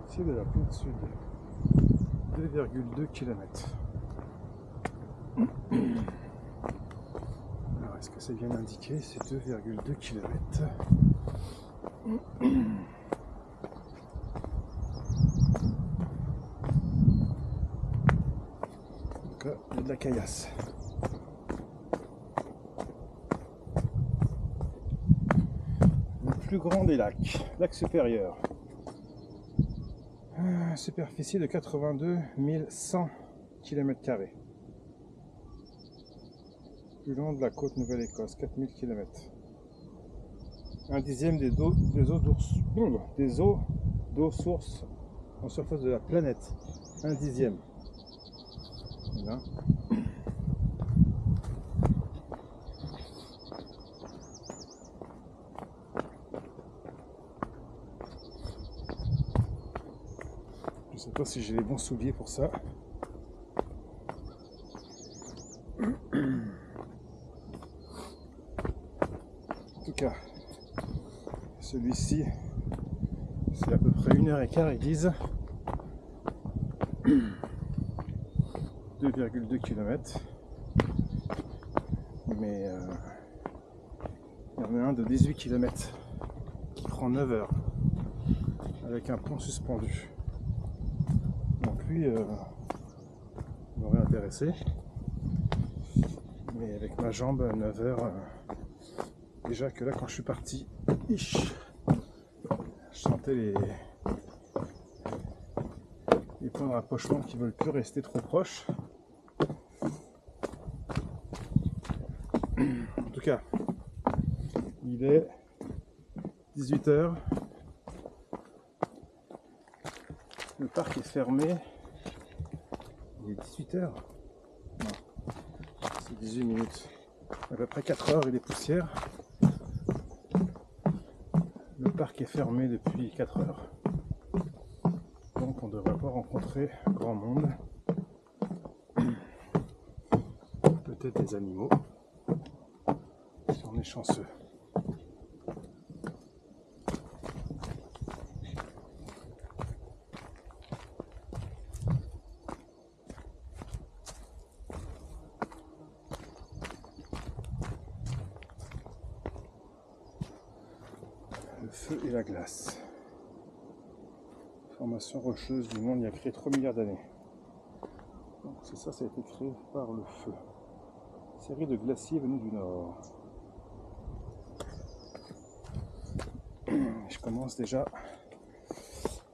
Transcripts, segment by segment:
sentier de la pointe sud. 2,2 km. Alors, est-ce que c'est bien indiqué? C'est 2,2 km. Donc là, il y a de la caillasse. Le plus grand des lacs, lac supérieur. Superficie de 82 100 km². Plus long de la côte Nouvelle-Écosse, 4000 km. Un dixième des eaux d'eau source en surface de la planète. Un dixième. Voilà. Je sais pas si j'ai les bons souliers pour ça. En tout cas, celui-ci, c'est à peu près 1h15, ils disent. 2,2 km. Mais il y en a un de 18 km qui prend 9 heures avec un pont suspendu. Donc lui m'aurait intéressé. Mais avec ma jambe, 9 heures. Déjà que là, quand je suis parti, je sentais les points de rapprochement qui veulent plus rester trop proches. En tout cas, il est 18 h. Le parc est fermé. Il est 18 h. Non, c'est 18 minutes. À peu près 4 heures et des poussières. Le parc est fermé depuis 4 heures. Donc on ne devrait pas rencontrer grand monde. Peut-être des animaux, si on est chanceux. Le feu et la glace. Formation rocheuse du monde il y a créé 3 milliards d'années. Donc c'est ça, ça a été créé par le feu. Série de glaciers venus du nord. Je commence déjà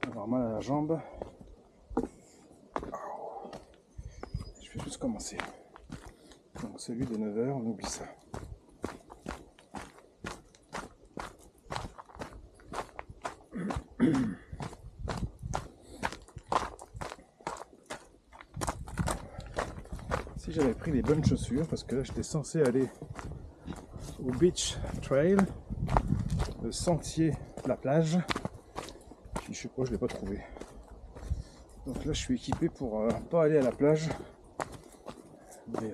à avoir mal à la jambe. Je vais juste commencer. Donc celui de 9 h, on oublie ça. Si j'avais pris les bonnes chaussures, parce que là j'étais censé aller au beach trail, le sentier de la plage, puis je sais pas, je l'ai pas trouvé. Donc là je suis équipé pour pas aller à la plage, mais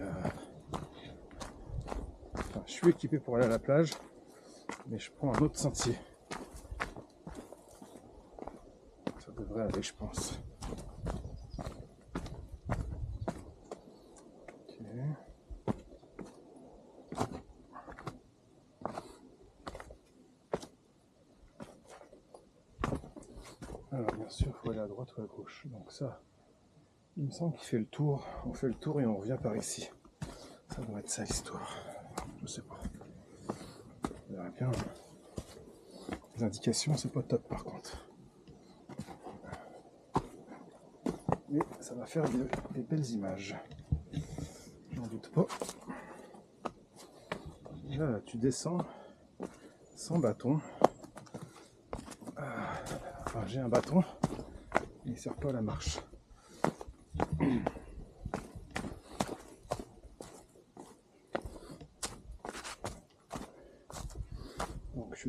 enfin, je suis équipé pour aller à la plage, mais je prends un autre sentier. Ça devrait aller, je pense. Alors bien sûr, il faut aller à droite ou à gauche. Donc ça, il me semble qu'il fait le tour. On fait le tour et on revient par ici. Ça doit être ça l'histoire. Je sais pas. On verra bien. Les indications, c'est pas top par contre. Mais ça va faire des belles images. J'en doute pas. Et là, tu descends sans bâton. Enfin, j'ai un bâton, mais il ne sert pas à la marche. Donc, j'ai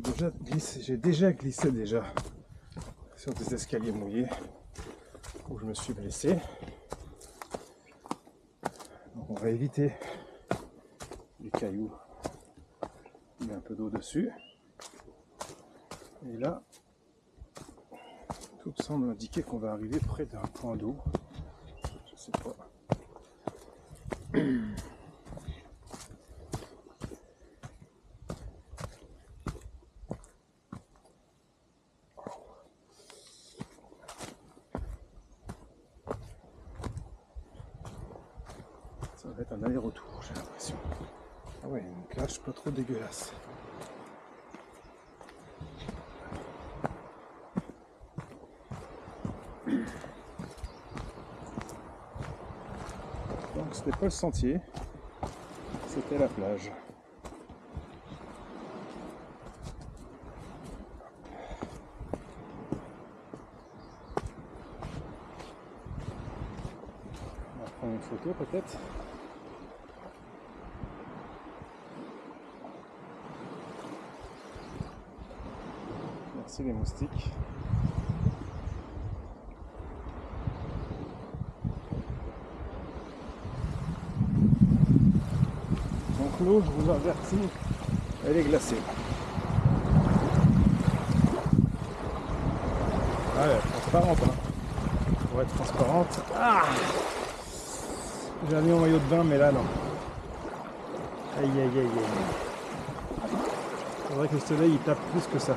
déjà glissé sur des escaliers mouillés où je me suis blessé. Donc, on va éviter les cailloux. Il y a un peu d'eau dessus. Et là, tout me semble indiquer qu'on va arriver près d'un point d'eau. Je sais pas. Ça va être un aller-retour, j'ai l'impression. Ah ouais, une plage pas trop dégueulasse. Donc c'était pas le sentier, c'était la plage. On va prendre une photo peut-être. Merci les moustiques. Donc l'eau, je vous avertis, elle est glacée. Ah, elle est transparente. Hein. Pour être transparente. Ah, j'ai mis mon maillot de bain, mais là non. Aïe aïe aïe aïe. C'est vrai que le soleil il tape plus que ça.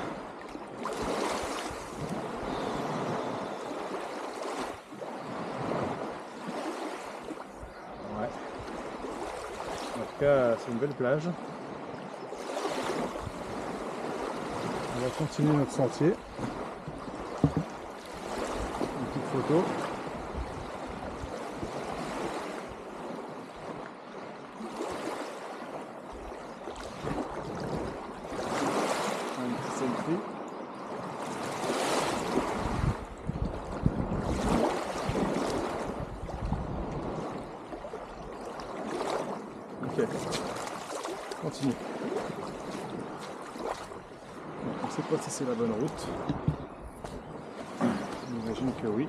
Ouais. En tout cas, c'est une belle plage. On va continuer notre sentier. Une petite photo. Un petit selfie. Ok, continue. On ne sait pas si c'est la bonne route. J'imagine que oui.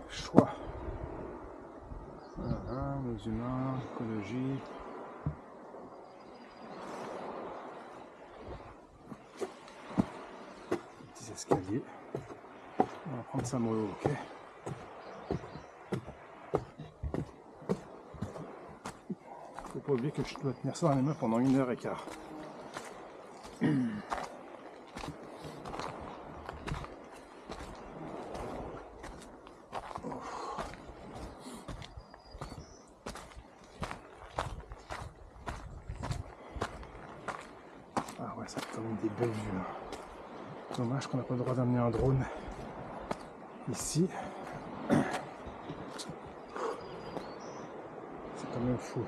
Choix. Nos humains, écologie. Petits escaliers. On va prendre ça mollo, ok. Faut pas oublier que je dois tenir ça dans les mains pendant 1h15. Ah ouais, ça fait quand même des belles vues. Hein. Dommage qu'on n'a pas le droit d'amener un drone ici. C'est quand même fou.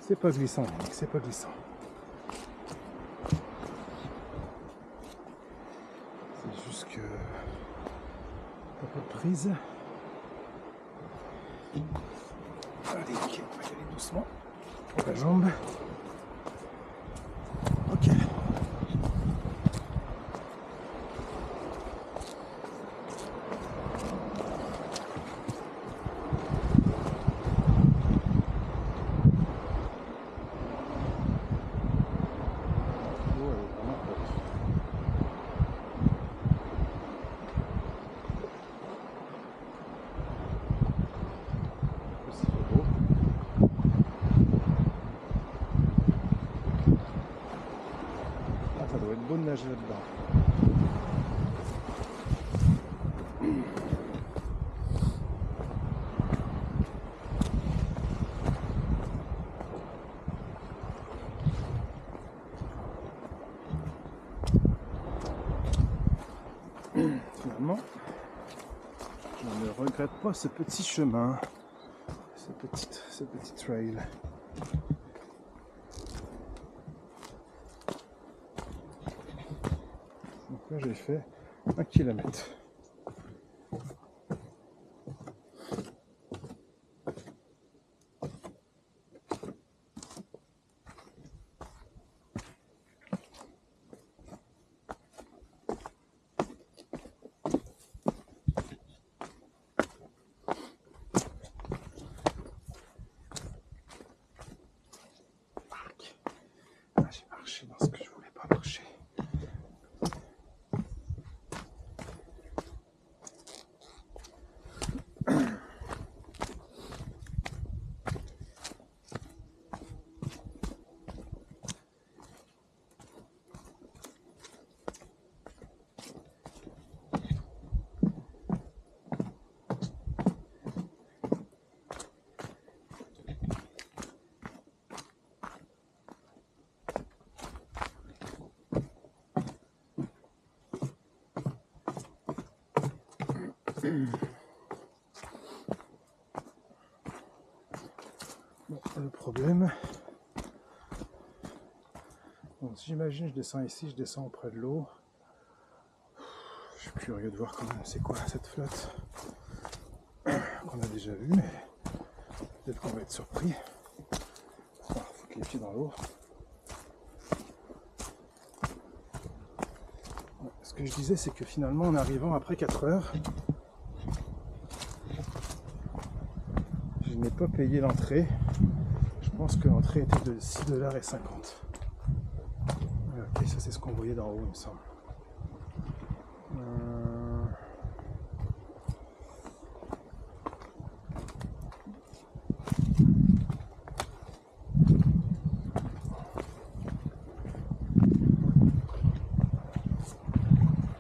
C'est pas glissant, c'est pas glissant. C'est juste que t'as pas de prise. Allez, ok, on va y aller doucement. Pour la jambe. Ok. Ça doit être beau de nager là-dedans. Finalement, j'en ai regrette pas ce petit chemin, ce petit trail. Donc là j'ai fait 1 kilomètre. J'ai marché dans ce que je voulais pas marcher. Bon, le problème, bon, si j'imagine je descends ici, je descends auprès de l'eau. Je suis curieux de voir quand même c'est quoi cette flotte qu'on a déjà vue, mais peut-être qu'on va être surpris. On va foutre les pieds dans l'eau. Ouais, ce que je disais, c'est que finalement en arrivant après 4 heures, je n'ai pas payé l'entrée. Je pense que l'entrée était de 6,50 $. Ok, ça c'est ce qu'on voyait d'en haut, il me semble.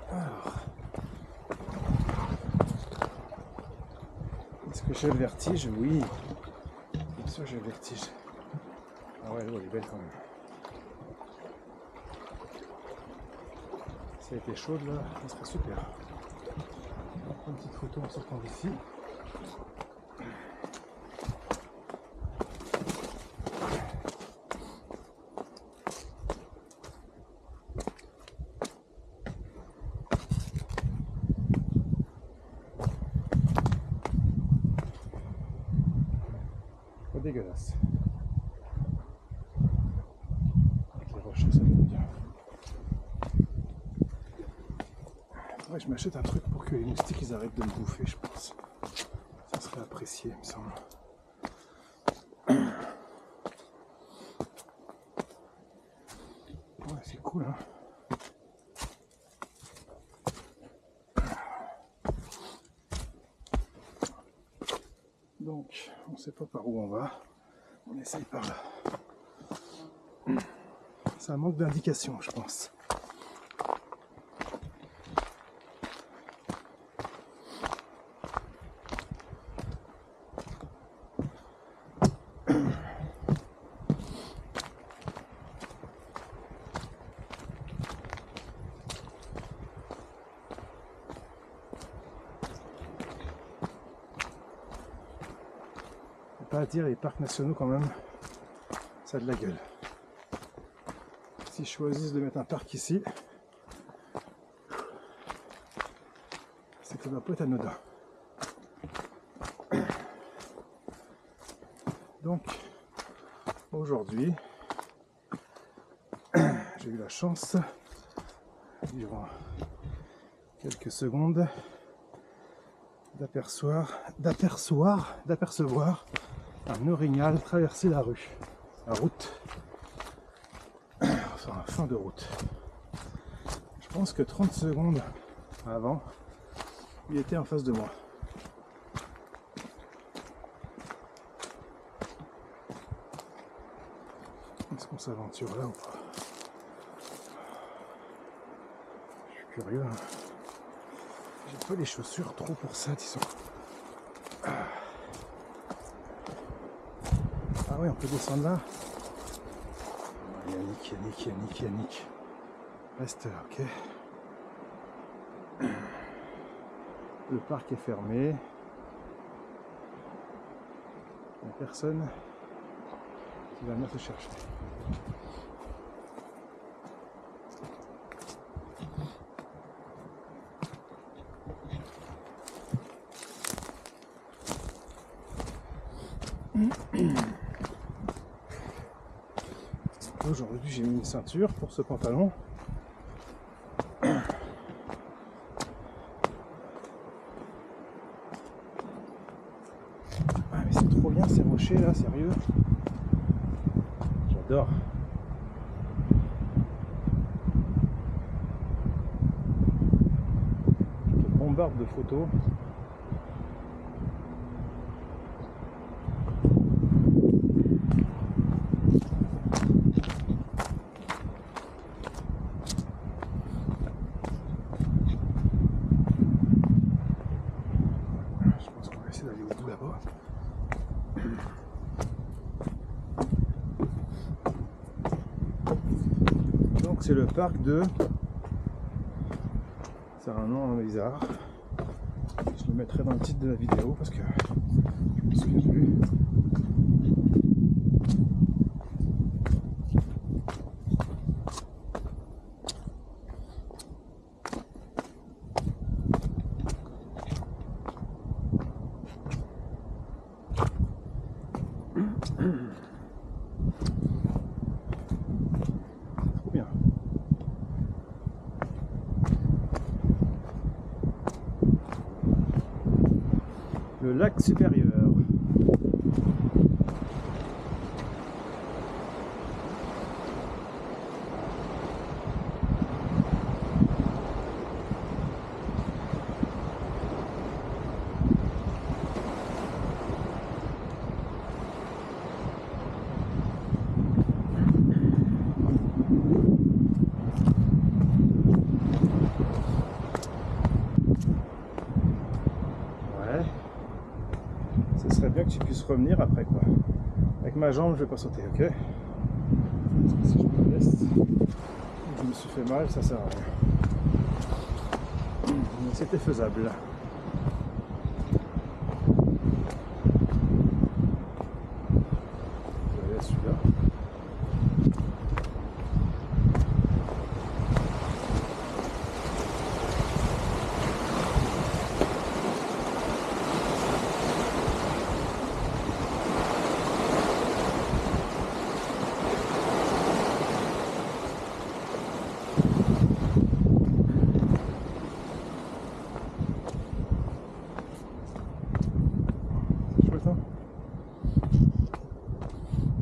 Alors, est-ce que j'ai le vertige? Oui, bien sûr j'ai le vertige. Ah ouais, l'eau elle est belle quand même. Ça a été chaude là, ça serait super. On prend une petite photo en sortant d'ici. Pas dégueulasse. Avec les rochers, ça va bien. Ouais, je m'achète un truc pour que les moustiques ils arrêtent de me bouffer, je pense. Ça serait apprécié, il me semble. Ouais, c'est cool, hein. Donc, on ne sait pas par où on va. On essaye par là. Ça manque d'indication, je pense. Pas à dire, les parcs nationaux quand même, ça a de la gueule. S'ils choisissent de mettre un parc ici, c'est que ça doit pas être anodin. Donc aujourd'hui, j'ai eu la chance, durant quelques secondes, d'apercevoir un orignal traverser la route, enfin fin de route. Je pense que 30 secondes avant, il était en face de moi. Est-ce qu'on s'aventure là ou pas? Je suis curieux. Hein. J'ai pas les chaussures trop pour ça, disons. Ah ouais, on peut descendre là. Yannick. Reste là, ok. Le parc est fermé. n'y a personne qui va venir te chercher. Aujourd'hui j'ai mis une ceinture pour ce pantalon. Ah mais c'est trop bien ces rochers là, sérieux. J'adore. Je te bombarde de photos. D'aller au bout là-bas. Donc c'est le parc de... C'est un nom bizarre. Je le mettrai dans le titre de la vidéo parce que je me souviens plus. Trop bien. Le lac supérieur. Ce serait bien que tu puisses revenir après quoi. Avec ma jambe je vais pas sauter, ok? Parce que si je me laisse, je me suis fait mal, ça sert à rien. Mais c'était faisable. Je vais aller à celui-là.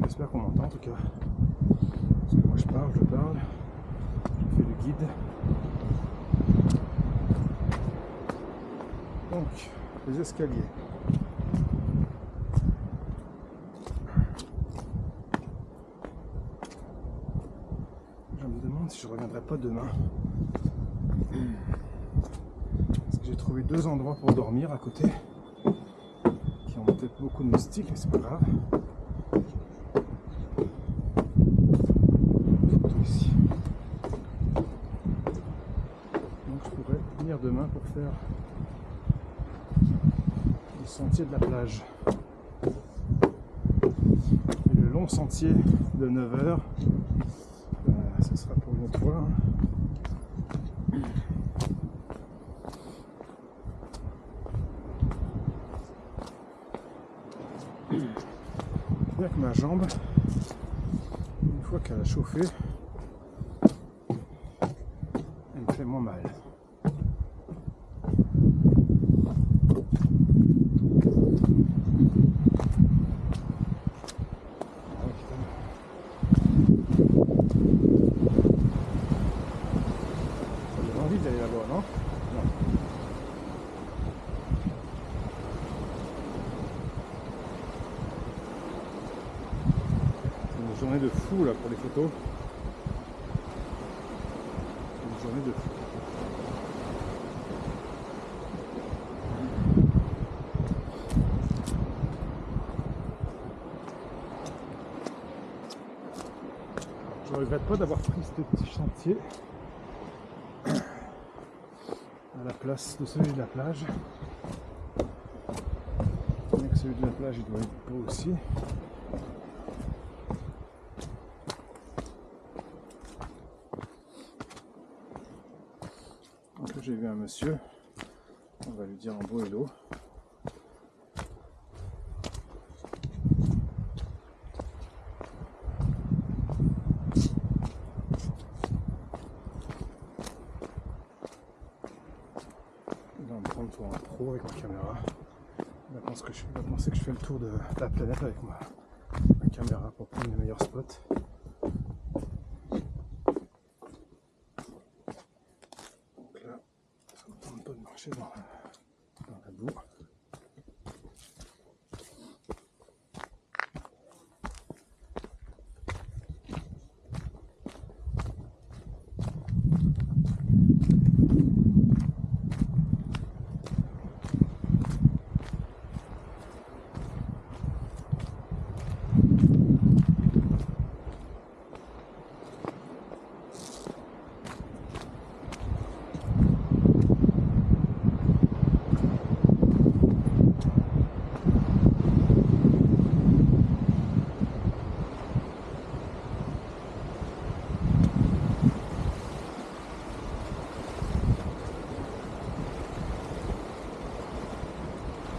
J'espère qu'on m'entend en tout cas. Parce que moi je parle, je fais le guide. Donc, les escaliers. Je me demande si je reviendrai pas demain. Parce que j'ai trouvé 2 endroits pour dormir à côté. Qui ont peut-être beaucoup de moustiques, mais c'est pas grave. Ici. Donc je pourrais venir demain pour faire le sentier de la plage. Et le long sentier de 9h, ce sera pour une autre fois. Bien que ma jambe, une fois qu'elle a chauffé, elle me fait moins mal. J'ai envie d'aller là-bas, non? Non. C'est une journée de fou là pour les photos. Une journée de fou. Je regrette pas d'avoir pris ce petit chantier à la place de celui de la plage. Bien que Celui de la plage, il doit être beau aussi. Donc là, j'ai vu un monsieur. On va lui dire un beau hello. Il va me prendre pour un pro avec ma caméra. Il va penser que je fais le tour de la planète avec ma caméra pour prendre les meilleurs spots. Donc là, ça me tente pas de marcher dans la boue.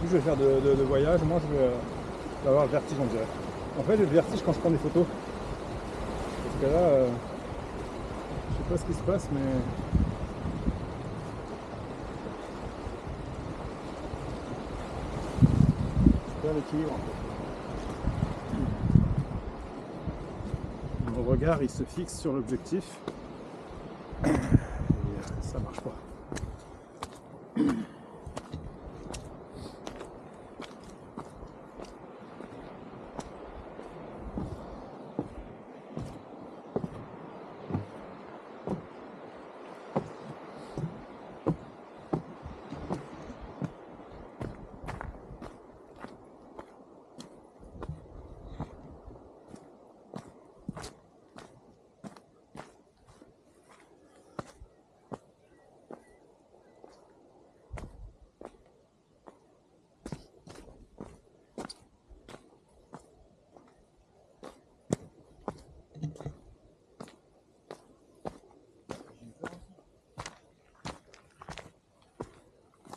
Je vais faire de voyage, moi je vais avoir le vertige on dirait. En fait j'ai le vertige quand je prends des photos. Parce que là, je sais pas ce qui se passe mais... je perds l'équilibre en fait. Mon regard il se fixe sur l'objectif et ça marche pas.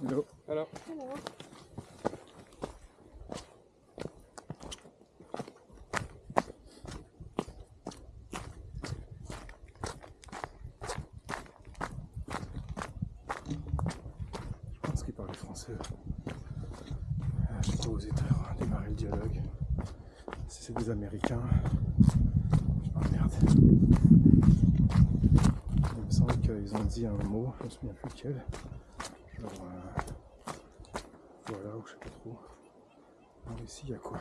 Hello. Hello. Hello. Je pense qu'ils parlaient français. J'ai pas osé démarrer le dialogue. Si c'est des Américains, je m'emmerde. Il me semble qu'ils ont dit un mot, je me souviens plus lequel. Genre voilà, ou je sais pas trop. Alors ici il y a quoi?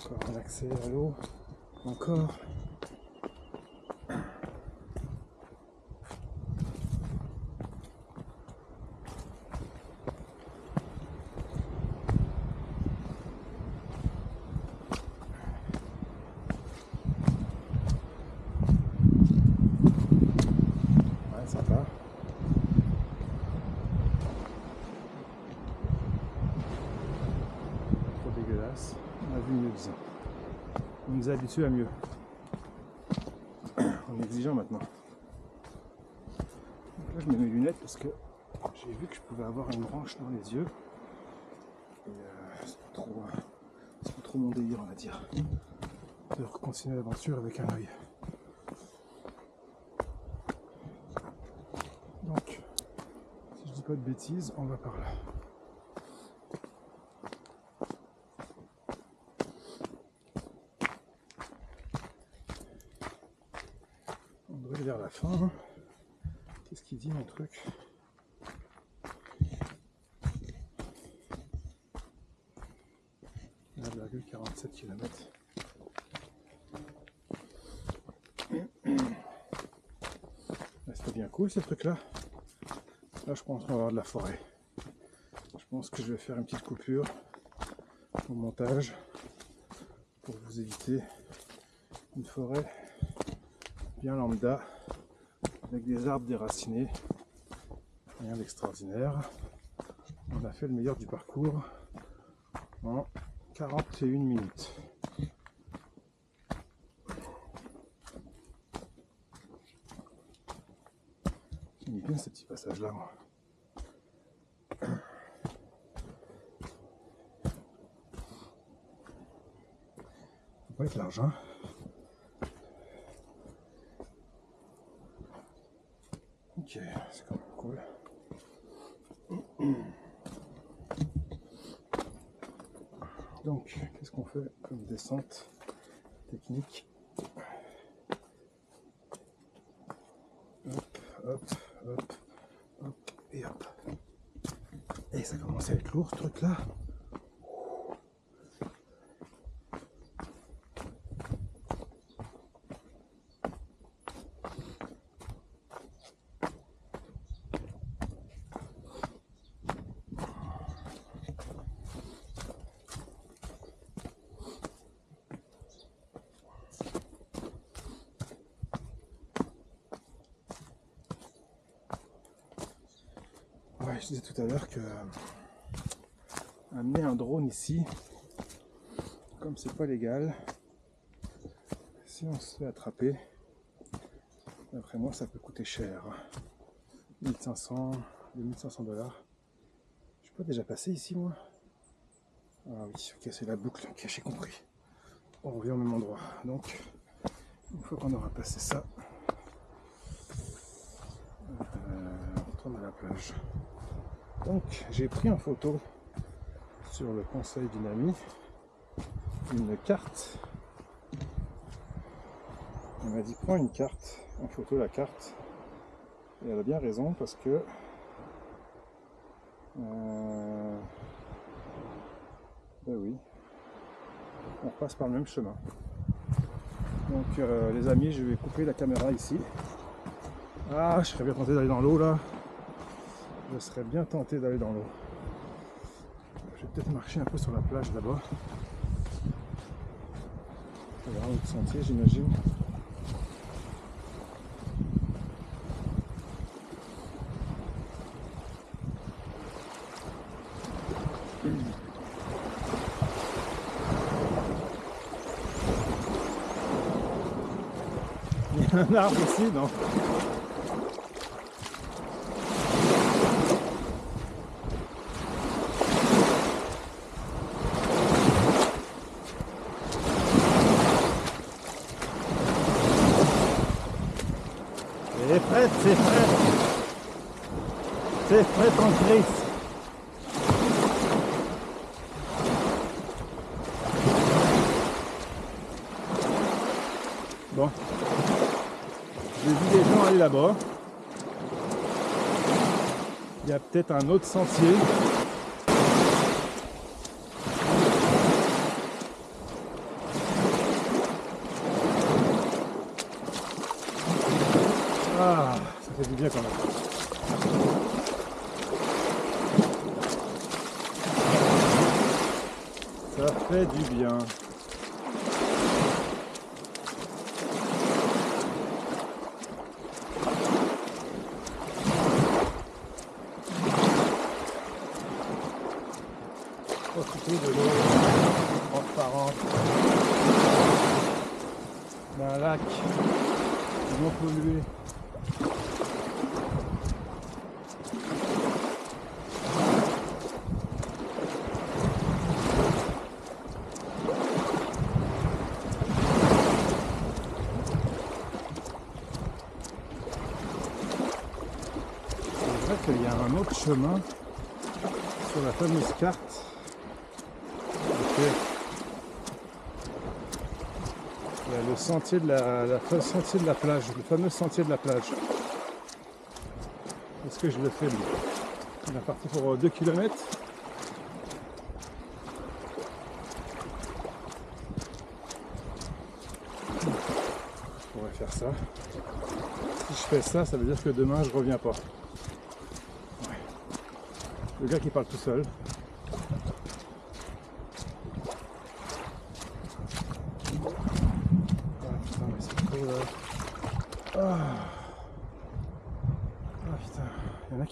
Encore un accès à l'eau. Encore. Ouais, sympa. Trop dégueulasse. On a vu mieux, disons. On nous est habitués à mieux. On est exigeant maintenant. Donc là, je mets mes lunettes parce que j'ai vu que je pouvais avoir une branche dans les yeux. Et c'est pas trop mon délire, on va dire. De continuer l'aventure avec un œil. Donc, si je dis pas de bêtises, on va par là. On doit aller vers la fin. Qu'est-ce qu'il dit mon truc? – 1,47 km. C'est bien cool ces trucs là. Là je pense qu'on va avoir de la forêt. Je pense que je vais faire une petite coupure au montage pour vous éviter une forêt bien lambda avec des arbres déracinés Rien d'extraordinaire. On a fait le meilleur du parcours en 41 minutes. J'aime bien ce petit passage là, moi. Faut pas être large, hein. Ok, c'est quand même cool. Donc, qu'est-ce qu'on fait comme descente technique? Hop, hop, hop, hop, et hop. Et ça commence à être lourd ce truc là. Ouais, je disais tout à l'heure que amener un drone ici, comme c'est pas légal, si on se fait attraper, d'après moi ça peut coûter cher. 1500, 2500 $. Je suis pas déjà passé ici moi? Ah oui, ok, c'est la boucle, ok, j'ai compris. On revient au même endroit. Donc, une fois qu'on aura passé ça, on retourne à la plage. Donc, j'ai pris en photo, sur le conseil d'une amie, une carte. Elle m'a dit prends une carte, en photo la carte. Et elle a bien raison parce que ben oui, on passe par le même chemin. Donc les amis, je vais couper la caméra ici. Ah, je serais bien tenté d'aller dans l'eau là. Je serais bien tenté d'aller dans l'eau. Je vais peut-être marcher un peu sur la plage là-bas. Il y a un autre sentier, j'imagine. Il y a un arbre ici, non? C'est prêt, c'est prêt. C'est prêt en crise. Bon. J'ai vu des gens aller là-bas. Il y a peut-être un autre sentier. Ah, ça fait du bien quand même. Ça fait du bien. Profiter de l'eau transparente d'un lac non pollué. C'est vrai qu'il y a un autre chemin sur la fameuse carte. Il y a le sentier de sentier de la plage, le fameux sentier de la plage. Est-ce que je le fais lui? Il est parti pour 2 km. Je pourrais faire ça. Si je fais ça, ça veut dire que demain je reviens pas. Ouais. Le gars qui parle tout seul.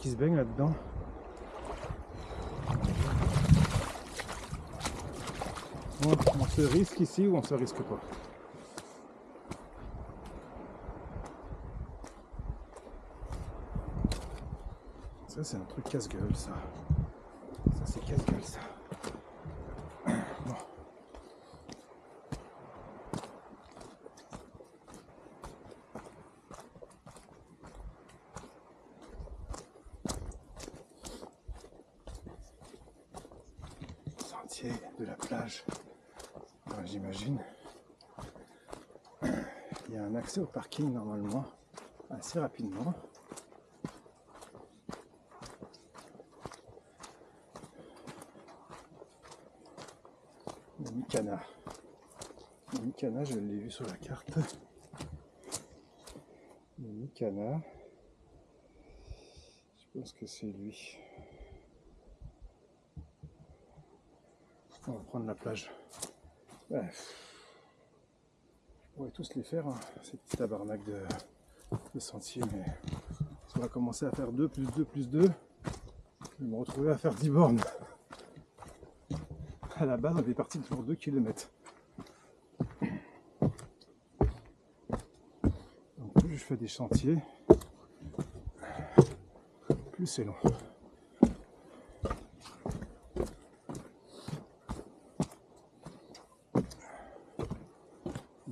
qui se baignent là-dedans. On se risque ici ou on se risque pas? Ça c'est un truc casse-gueule ça. Ça c'est casse-gueule ça. Bon. Sentier de la plage. J'imagine. Il y a un accès au parking normalement assez rapidement. Mikana. Mikana, je l'ai vu sur la carte. Mikana. Je pense que c'est lui. On va prendre la plage. Bref. Je pourrais tous les faire, hein, ces petits tabarnak de sentiers, mais si on va commencer à faire 2 plus 2 plus 2, je vais me retrouver à faire 10 bornes. À la base, on est parti pour 2 km. Donc, plus je fais des chantiers, plus c'est long.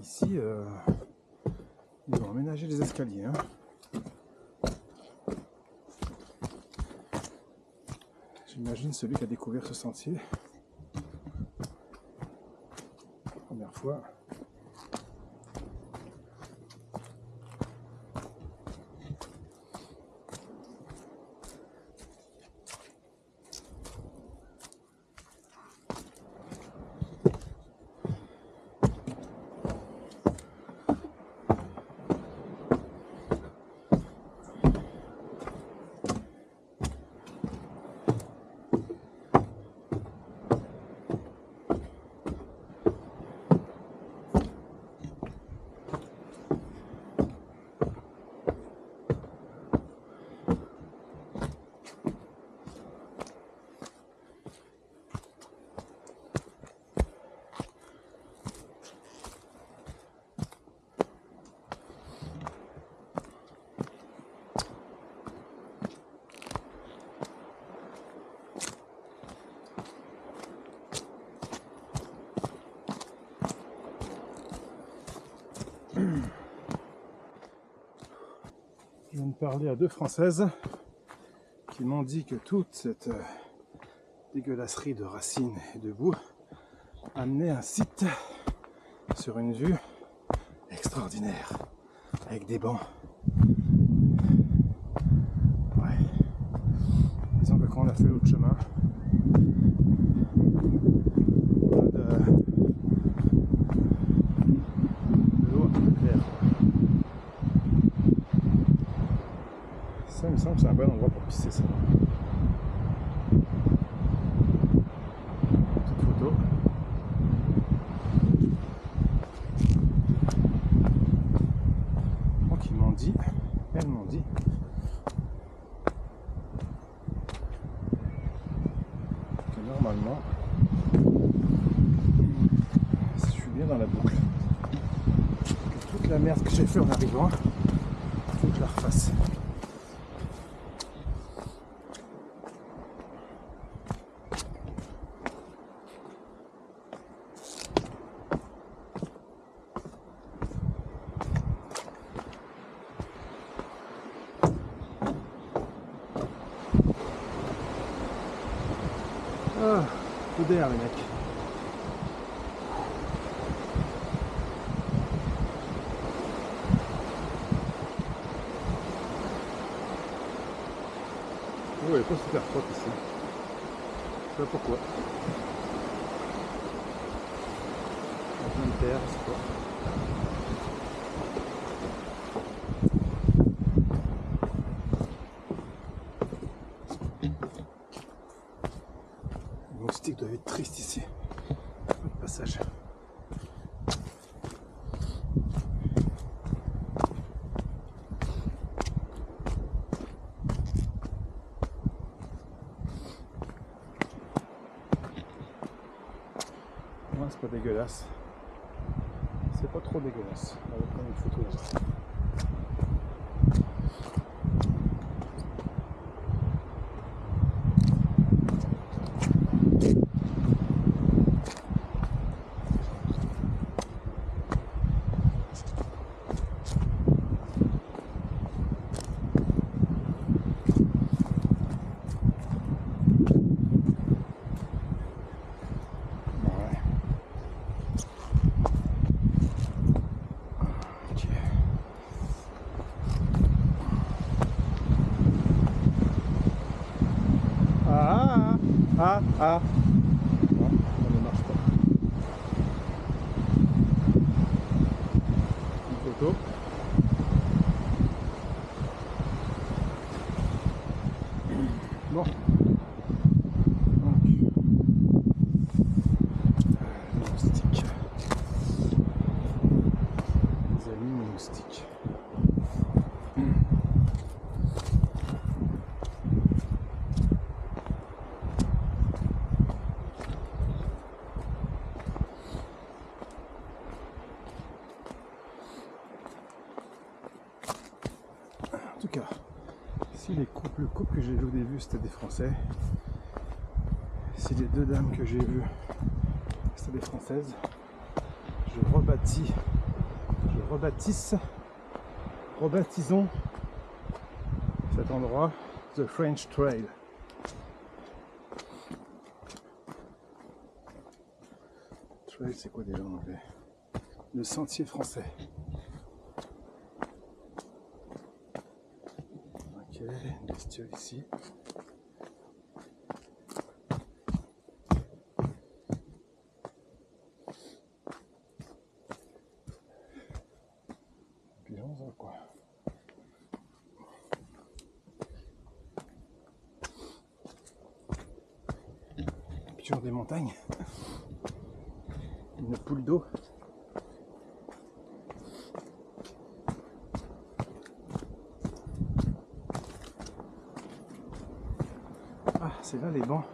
Ici, ils ont aménagé les escaliers. Hein. J'imagine celui qui a découvert ce sentier. Première fois. Je viens de parler à 2 Françaises qui m'ont dit que toute cette dégueulasserie de racines et de boue amenait un site sur une vue extraordinaire avec des bancs. Ouais. Disons que quand on a fait l'autre chemin, on a de l'eau un peu claire. Ça, il me semble que c'est un bon endroit pour pisser ça. Petite photo. Donc ils m'ont dit, elles m'ont dit, que normalement, je suis bien dans la boucle. Que toute la merde que j'ai fait en arrivant, il faut que je la refasse. Ah, coup d'air les mecs. Oh, elle est pas super propre ici. Je sais pas pourquoi. Il y a plein de terre, je sais pas. Les moustiques doivent être tristes ici. Pas de passage. Ouais, c'est pas dégueulasse. C'est pas trop dégueulasse. On va prendre une photo là-bas. Ah, non, ça ne marche pas. Une photo. Bon. Donc, les moustiques. Les amis, les moustiques. En tout cas, si le couple que j'ai vu au début c'était des Français, si les deux dames que j'ai vues c'était des Françaises, rebaptisons cet endroit The French Trail. Trail, c'est quoi déjà en anglais? Le sentier français. Ok, une bestiole ici. Pigeons, quoi. Pigeons des montagnes. Une poule d'eau. Ah, c'est là les bancs.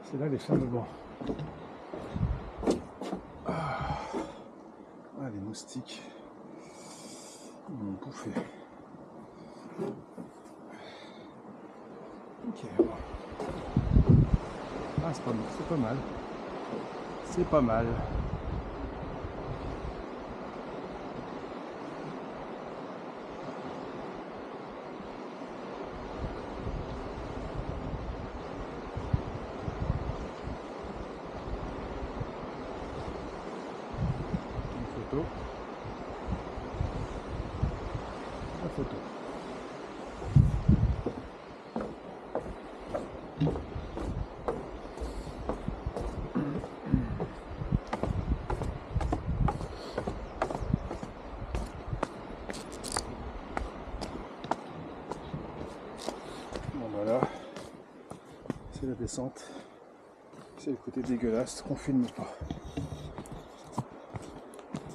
C'est là les fameux bancs. Ah, les moustiques. Ils m'ont bouffé. Ok, bon. Ah, c'est pas mal. C'est pas mal. La photo. Bon voilà, c'est la descente. C'est le côté dégueulasse qu'on filme pas.